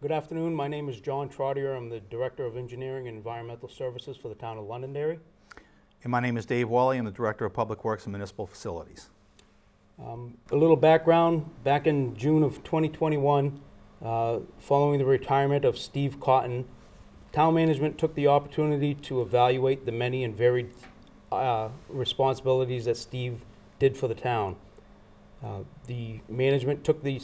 Good afternoon. My name is John Trottier. I'm the Director of Engineering and Environmental Services for the town of Londonderry. And my name is Dave Wholley. I'm the Director of Public Works and Municipal Facilities. A little background, back in June of 2021, following the retirement of Steve Cotton, town management took the opportunity to evaluate the many and varied responsibilities that Steve did for the town. The management took the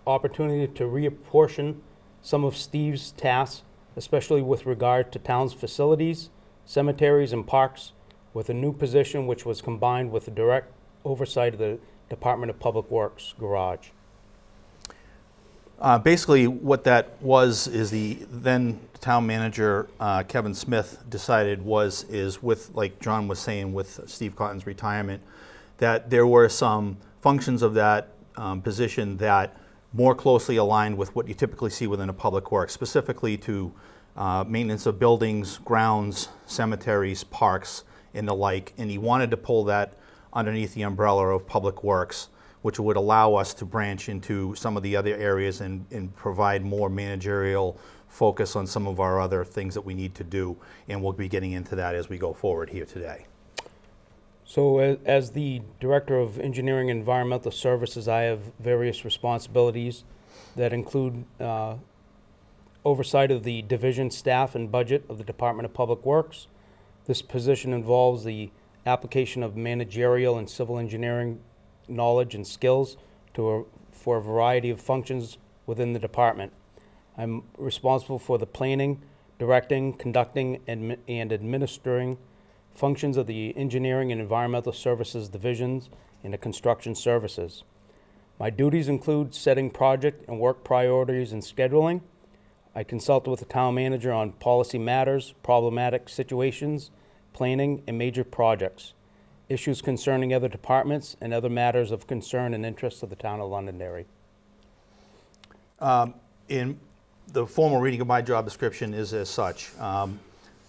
opportunity to reapportion some of Steve's tasks, especially with regard to town's facilities, cemeteries, and parks, with a new position which was combined with the direct oversight of the Department of Public Works garage. Basically, what that was is the then town manager, Kevin Smith, decided is with, like John was saying, with Steve Cotton's retirement, that there were some functions of that position that more closely aligned with what you typically see within a public works, specifically to maintenance of buildings, grounds, cemeteries, parks, and the like. And he wanted to pull that underneath the umbrella of public works, which would allow us to branch into some of the other areas and provide more managerial focus on some of our other things that we need to do. And we'll be getting into that as we go forward here today. So as the Director of Engineering and Environmental Services, I have various responsibilities that include oversight of the division staff and budget of the Department of Public Works. This position involves the application of managerial and civil engineering knowledge and skills for a variety of functions within the department. I'm responsible for the planning, directing, conducting, and administering functions of the Engineering and Environmental Services divisions and the Construction Services. My duties include setting project and work priorities and scheduling. I consult with the town manager on policy matters, problematic situations, planning, and major projects, issues concerning other departments, and other matters of concern and interest of the town of Londonderry. In the formal reading of my job description is as such.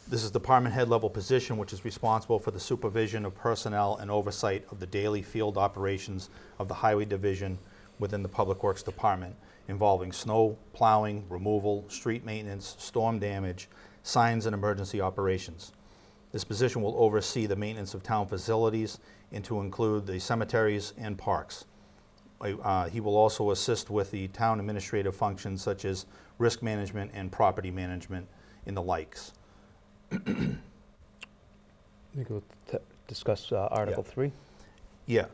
This is department head level position, which is responsible for the supervision of personnel and oversight of the daily field operations of the highway division within the Public Works Department, involving snow plowing, removal, street maintenance, storm damage, signs, and emergency operations. This position will oversee the maintenance of town facilities and to include the cemeteries and parks. He will also assist with the town administrative functions such as risk management and property management and the likes. I think we'll discuss Article 3. Yeah.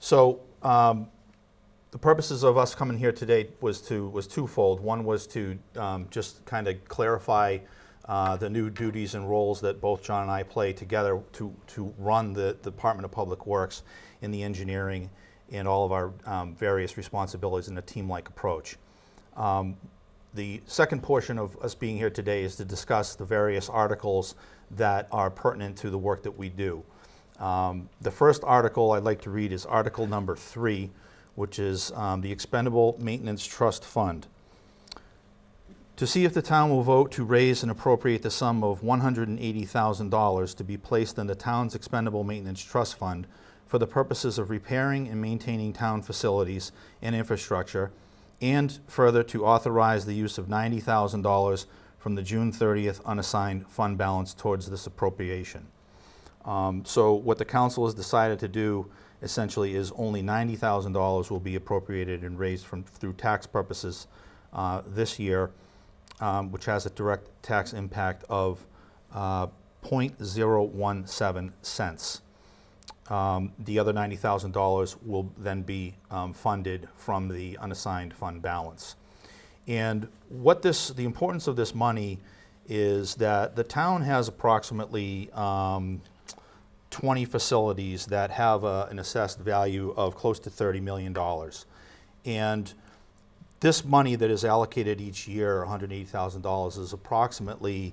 So the purposes of us coming here today was twofold. One was to just kind of clarify the new duties and roles that both John and I play together to run the Department of Public Works in the engineering and all of our various responsibilities in a team-like approach. The second portion of us being here today is to discuss the various articles that are pertinent to the work that we do. The first article I'd like to read is Article number 3, which is the Expendable Maintenance Trust Fund. To see if the town will vote to raise and appropriate the sum of $180,000 to be placed in the town's Expendable Maintenance Trust Fund for the purposes of repairing and maintaining town facilities and infrastructure, and further to authorize the use of $90,000 from the June 30th unassigned fund balance towards this appropriation. So what the council has decided to do essentially is only $90,000 will be appropriated and raised through tax purposes this year, which has a direct tax impact of 0.017 cents. The other $90,000 will then be funded from the unassigned fund balance. And the importance of this money is that the town has approximately 20 facilities that have an assessed value of close to $30 million. And this money that is allocated each year, $180,000, is approximately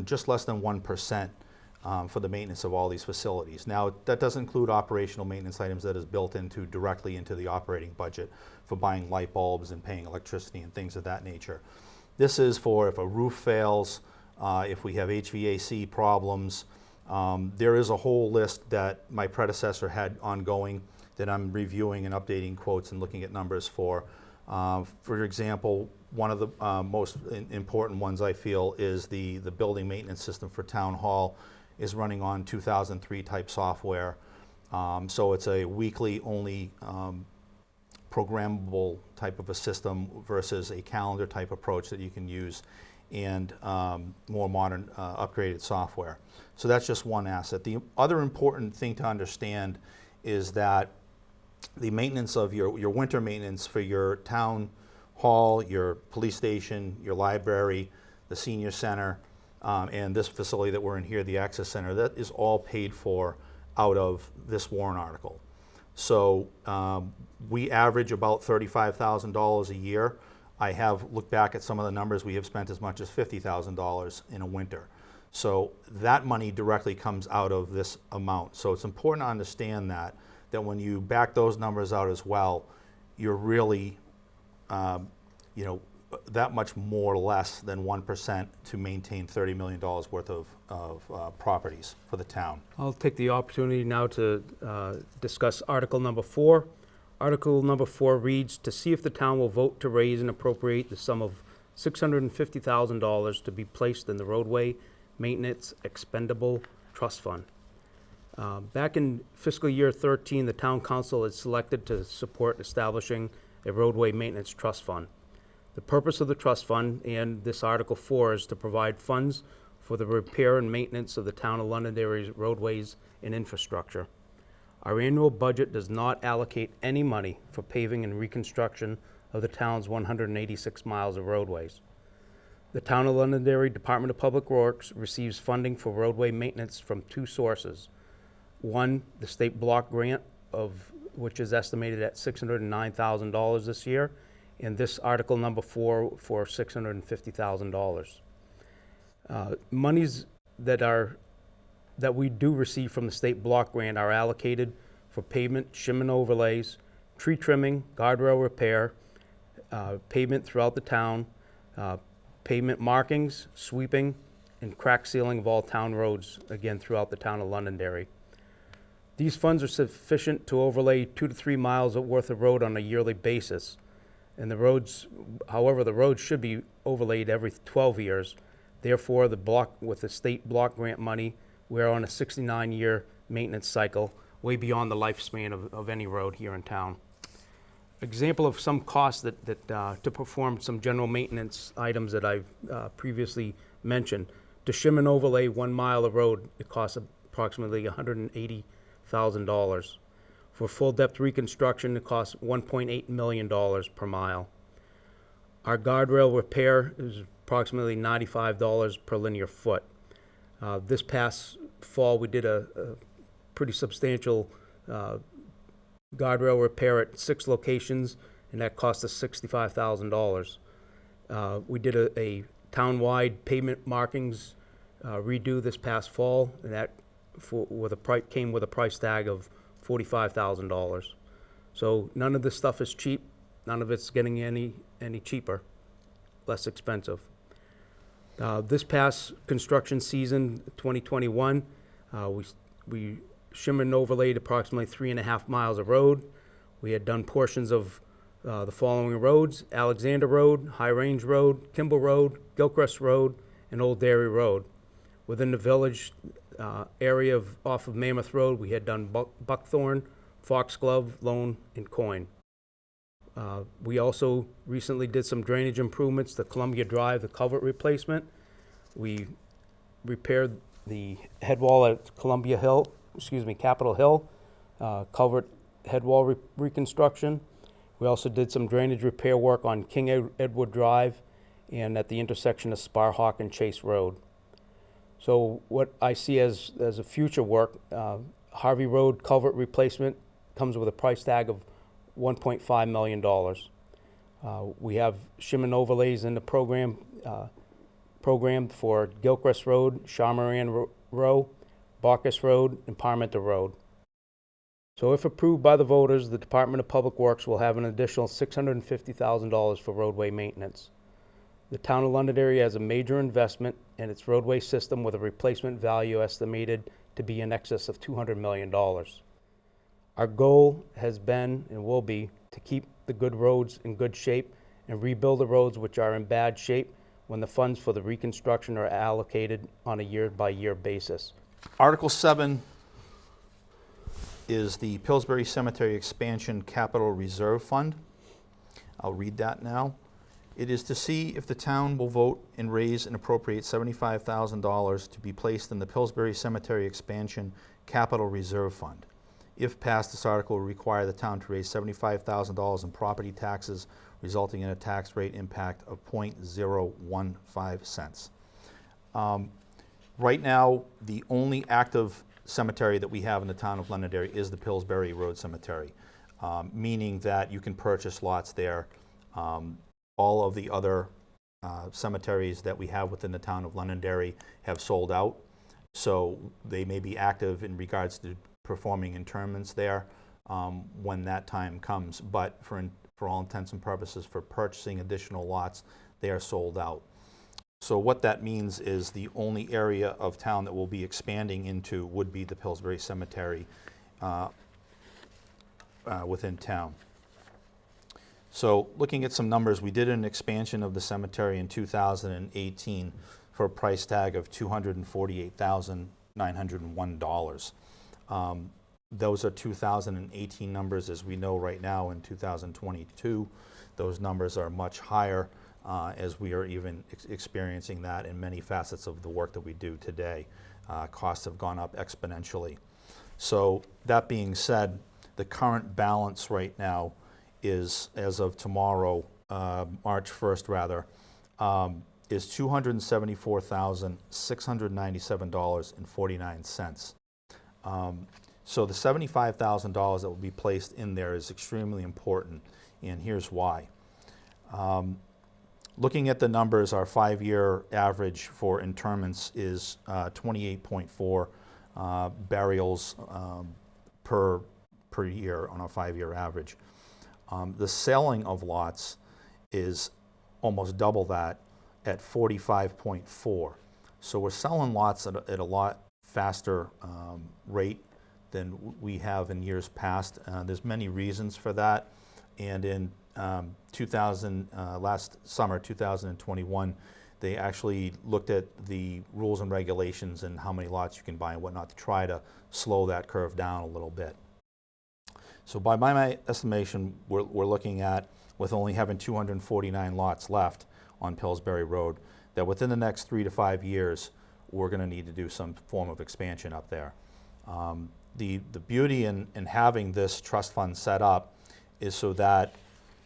just less than 1% for the maintenance of all these facilities. Now, that doesn't include operational maintenance items that is built directly into the operating budget for buying light bulbs and paying electricity and things of that nature. This is for if a roof fails, if we have HVAC problems. There is a whole list that my predecessor had ongoing that I'm reviewing and updating quotes and looking at numbers for. For example, one of the most important ones I feel is the building maintenance system for Town Hall is running on 2003 type software. So it's a weekly only programmable type of a system versus a calendar type approach that you can use, and more modern upgraded software. So that's just one asset. The other important thing to understand is that the maintenance of your winter maintenance for your town hall, your police station, your library, the senior center, and this facility that we're in here, the access center, that is all paid for out of this warrant article. So we average about $35,000 a year. I have looked back at some of the numbers. We have spent as much as $50,000 in a winter. So that money directly comes out of this amount. So it's important to understand that when you back those numbers out as well, you're really, that much more or less than 1% to maintain $30 million worth of properties for the town. I'll take the opportunity now to discuss Article number 4. Article number 4 reads, to see if the town will vote to raise and appropriate the sum of $650,000 to be placed in the Roadway Maintenance Expendable Trust Fund. Back in fiscal year 13, the town council is selected to support establishing a roadway maintenance trust fund. The purpose of the trust fund and this Article 4 is to provide funds for the repair and maintenance of the town of Londonderry's roadways and infrastructure. Our annual budget does not allocate any money for paving and reconstruction of the town's 186 miles of roadways. The town of Londonderry Department of Public Works receives funding for roadway maintenance from two sources. One, the state block grant, which is estimated at $609,000 this year, and this Article number 4 for $650,000. Monies that we do receive from the state block grant are allocated for pavement, shim and overlays, tree trimming, guardrail repair, pavement throughout the town, pavement markings, sweeping, and crack sealing of all town roads, again, throughout the town of Londonderry. These funds are sufficient to overlay 2 to 3 miles worth of road on a yearly basis. And the roads should be overlaid every 12 years. Therefore, with the state block grant money, we're on a 69-year maintenance cycle, way beyond the lifespan of any road here in town. Example of some costs to perform some general maintenance items that I've previously mentioned. To shim and overlay 1 mile of road, it costs approximately $180,000. For full depth reconstruction, it costs $1.8 million per mile. Our guardrail repair is approximately $95 per linear foot. This past fall, we did a pretty substantial guardrail repair at 6 locations, and that cost us $65,000. We did a town-wide pavement markings redo this past fall, and that came with a price tag of $45,000. So none of this stuff is cheap. None of it's getting any cheaper, less expensive. This past construction season, 2021, we shimmered and overlaid approximately 3.5 miles of road. We had done portions of the following roads: Alexander Road, High Range Road, Kimball Road, Gilchrist Road, and Old Dairy Road. Within the village area off of Mammoth Road, we had done Buckthorn, Foxglove, Lone, and Coyne. We also recently did some drainage improvements, the Columbia Drive, the culvert replacement. We repaired the head wall at Capitol Hill, culvert head wall reconstruction. We also did some drainage repair work on King Edward Drive and at the intersection of Sparhawk and Chase Road. So what I see as a future work, Harvey Road culvert replacement comes with a price tag of $1.5 million. We have shim and overlays in the program for Gilchrist Road, Charmoran Row, Bacchus Road, and Parmenter Road. So if approved by the voters, the Department of Public Works will have an additional $650,000 for roadway maintenance. The town of Londonderry has a major investment in its roadway system with a replacement value estimated to be in excess of $200 million. Our goal has been and will be to keep the good roads in good shape and rebuild the roads which are in bad shape when the funds for the reconstruction are allocated on a year-by-year basis. Article 7 is the Pillsbury Cemetery Expansion Capital Reserve Fund. I'll read that now. It is to see if the town will vote and raise and appropriate $75,000 to be placed in the Pillsbury Cemetery Expansion Capital Reserve Fund. If passed, this article will require the town to raise $75,000 in property taxes, resulting in a tax rate impact of 0.015 cents. Right now, the only active cemetery that we have in the town of Londonderry is the Pillsbury Road Cemetery, meaning that you can purchase lots there. All of the other cemeteries that we have within the town of Londonderry have sold out, so they may be active in regards to performing interments there when that time comes, but for all intents and purposes, for purchasing additional lots, they are sold out. So what that means is the only area of town that we'll be expanding into would be the Pillsbury Cemetery within town. So looking at some numbers, we did an expansion of the cemetery in 2018 for a price tag of $248,901. Those are 2018 numbers. As we know right now in 2022, those numbers are much higher as we are even experiencing that in many facets of the work that we do today. Costs have gone up exponentially. So that being said, the current balance right now is, as of tomorrow, March 1st rather, is $274,697.49. So the $75,000 that will be placed in there is extremely important, and here's why. Looking at the numbers, our 5-year average for interments is 28.4 burials per year on a 5-year average. The selling of lots is almost double that at 45.4. So we're selling lots at a lot faster rate than we have in years past. There's many reasons for that. And in last summer, 2021, they actually looked at the rules and regulations and how many lots you can buy and whatnot to try to slow that curve down a little bit. So by my estimation, we're looking at, with only having 249 lots left on Pillsbury Road, that within the next 3 to 5 years, we're going to need to do some form of expansion up there. The beauty in having this trust fund set up is so that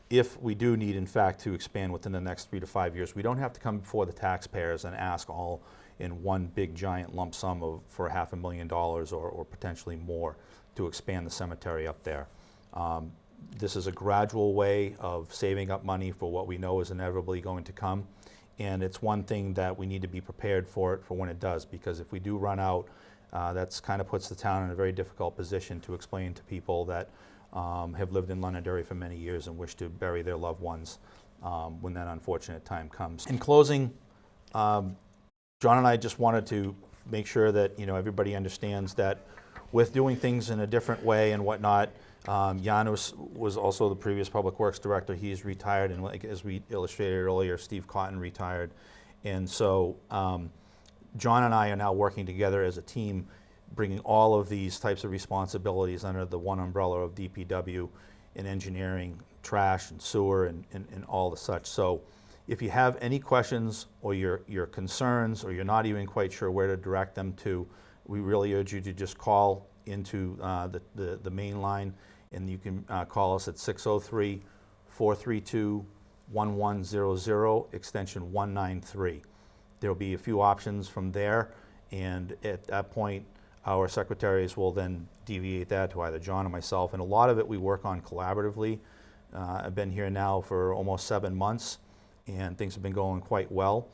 if we do need, in fact, to expand within the next 3 to 5 years, we don't have to come before the taxpayers and ask all in one big giant lump sum for $500,000 or potentially more to expand the cemetery up there. This is a gradual way of saving up money for what we know is inevitably going to come, and it's one thing that we need to be prepared for when it does, because if we do run out, that's kind of puts the town in a very difficult position to explain to people that have lived in Londonderry for many years and wish to bury their loved ones when that unfortunate time comes. In closing, John and I just wanted to make sure that everybody understands that with doing things in a different way and whatnot. Janusz was also the previous Public Works Director. He's retired, and as we illustrated earlier, Steve Cotton retired. And so John and I are now working together as a team, bringing all of these types of responsibilities under the one umbrella of DPW in engineering, trash and sewer and all the such. So if you have any questions or your concerns, or you're not even quite sure where to direct them to, we really urge you to just call into the main line, and you can call us at 603-432-1100, extension 193. There'll be a few options from there, and at that point, our secretaries will then deviate that to either John or myself, and a lot of it we work on collaboratively. I've been here now for almost 7 months, and things have been going quite well.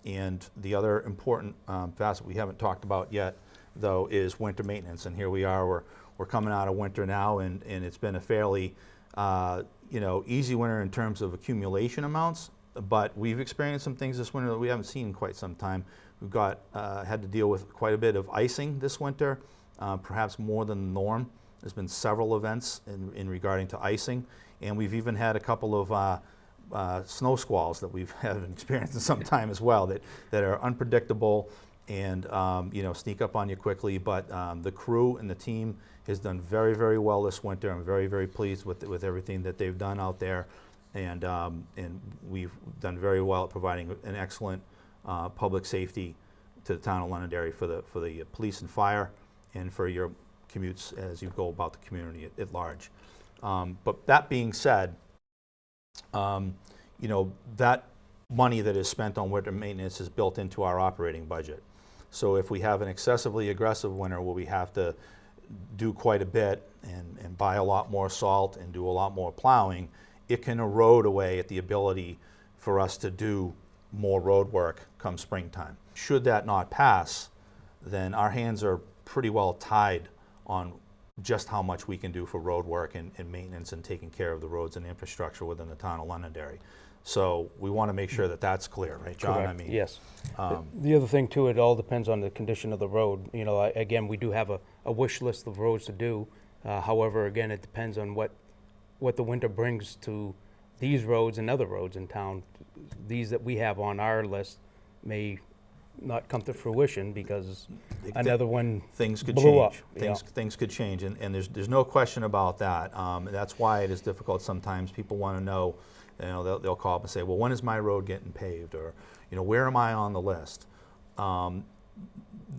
And the other important facet we haven't talked about yet, though, is winter maintenance. And here we are, we're coming out of winter now, and it's been a fairly easy winter in terms of accumulation amounts, but we've experienced some things this winter that we haven't seen in quite some time. We've had to deal with quite a bit of icing this winter, perhaps more than the norm, There's been several events in regarding to icing, and we've even had a couple of snow squalls that we've had experienced in some time as well that are unpredictable and sneak up on you quickly. But the crew and the team has done very, very well this winter. I'm very, very pleased with everything that they've done out there, and we've done very well at providing an excellent public safety to the town of Londonderry for the police and fire, and for your commutes as you go about the community at large. But that being said, that money that is spent on winter maintenance is built into our operating budget. So if we have an excessively aggressive winter where we have to do quite a bit and buy a lot more salt and do a lot more plowing, it can erode away at the ability for us to do more road work come springtime. Should that not pass, then our hands are pretty well tied on just how much we can do for road work and maintenance and taking care of the roads and infrastructure within the town of Londonderry. So we want to make sure that that's clear, right, John? Correct. I mean, Yes. The other thing too, it all depends on the condition of the road. Again, we do have a wish list of roads to do. However, again, it depends on what the winter brings to these roads and other roads in town. These that we have on our list may not come to fruition because another one things could blew change. up. Things could change, and there's no question about that. That's why it is difficult sometimes. People want to know, they'll call up and say, well, when is my road getting paved, or where am I on the list? The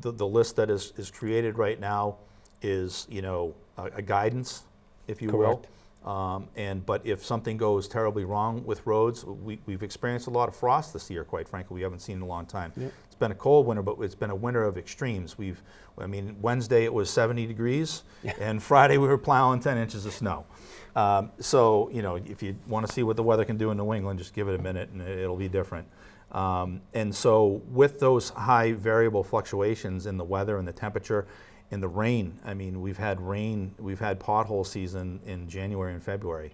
list that is created right now is a guidance, if you Correct. will. But if something goes terribly wrong with roads, we've experienced a lot of frost this year, quite frankly, we haven't seen in a long time. Yep. It's been a cold winter, but it's been a winter of extremes. Wednesday it was 70 degrees, and Friday we were plowing 10 inches of snow. So, if you want to see what the weather can do in New England, just give it a minute and it'll be different. And so with those high variable fluctuations in the weather and the temperature, in the rain, we've had pothole season in January and February,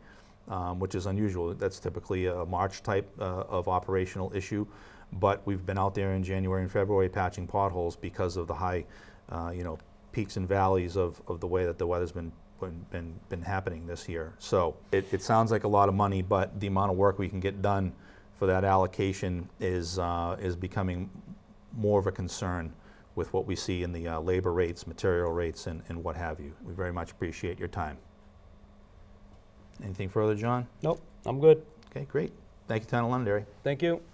which is unusual. That's typically a March type of operational issue, but we've been out there in January and February patching potholes because of the high, peaks and valleys of the way that the weather's been happening this year. So it sounds like a lot of money, but the amount of work we can get done for that allocation is becoming more of a concern with what we see in the labor rates, material rates, and what have you. We very much appreciate your time. Anything further, John? Nope, I'm good. Okay, great. Thank you, Town of Londonderry. Thank you.